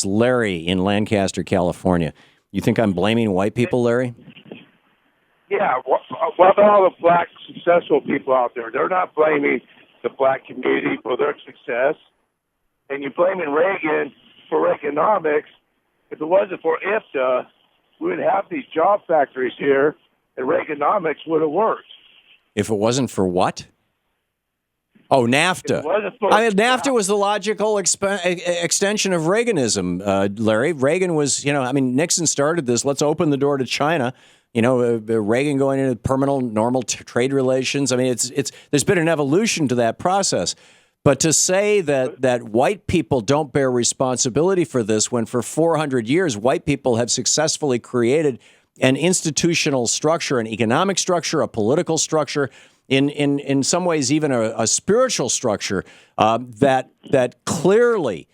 It's Larry in Lancaster, California. You think I'm blaming white people, Larry? Yeah, what about all the black successful people out there? They're not blaming the black community for their success. And you're blaming Reagan for Reaganomics. If it wasn't for IFTA, we would have these job factories here, and Reaganomics would have worked. If it wasn't for what? Oh, NAFTA. NAFTA was the logical extension of Reaganism, Larry. Reagan was, Nixon started this. Let's open the door to China. Reagan going into permanent, normal trade relations. I mean, there's been an evolution to that process. But to say that white people don't bear responsibility for this, when for 400 years white people have successfully created an institutional structure, an economic structure, a political structure, in some ways even a spiritual structure that clearly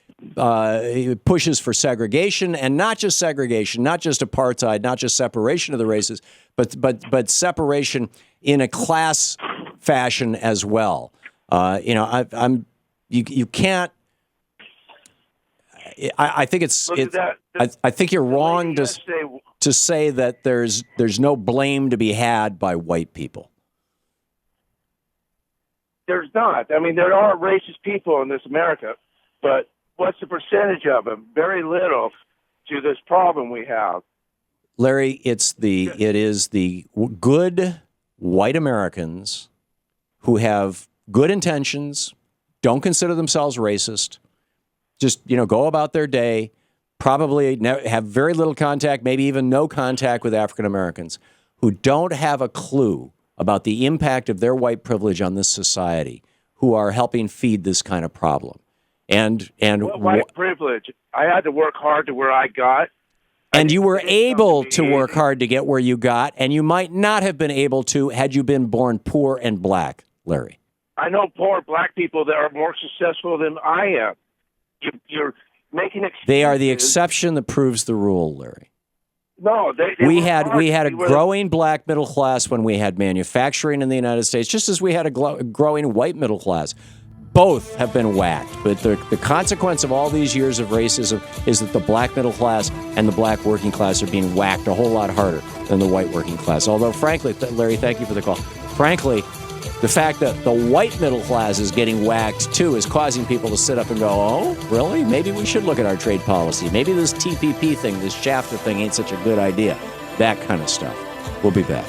pushes for segregation, and not just segregation, not just apartheid, not just separation of the races, but separation in a class fashion as well. You can't. I think I think you're wrong to say that there's no blame to be had by white people. There's not. I mean, there are racist people in this America, but what's the percentage of them? Very little to this problem we have. Larry, it is the good white Americans who have good intentions, don't consider themselves racist, just, go about their day, probably have very little contact, maybe even no contact with African Americans, who don't have a clue about the impact of their white privilege on this society, who are helping feed this kind of problem. And what white privilege? I had to work hard to where I got. And you were able to work hard to get where you got, and you might not have been able to had you been born poor and black, Larry. I know poor black people that are more successful than I am. You're making excuses. They are the exception that proves the rule, Larry. No, we had a growing black middle class when we had manufacturing in the United States, just as we had a growing white middle class. Both have been whacked, but the consequence of all these years of racism is that the black middle class and the black working class are being whacked a whole lot harder than the white working class. Although, frankly, Larry, thank you for the call. Frankly, the fact that the white middle class is getting whacked, too, is causing people to sit up and go, oh, really? Maybe we should look at our trade policy. Maybe this TPP thing, this Shafter thing ain't such a good idea. That kind of stuff. We'll be back.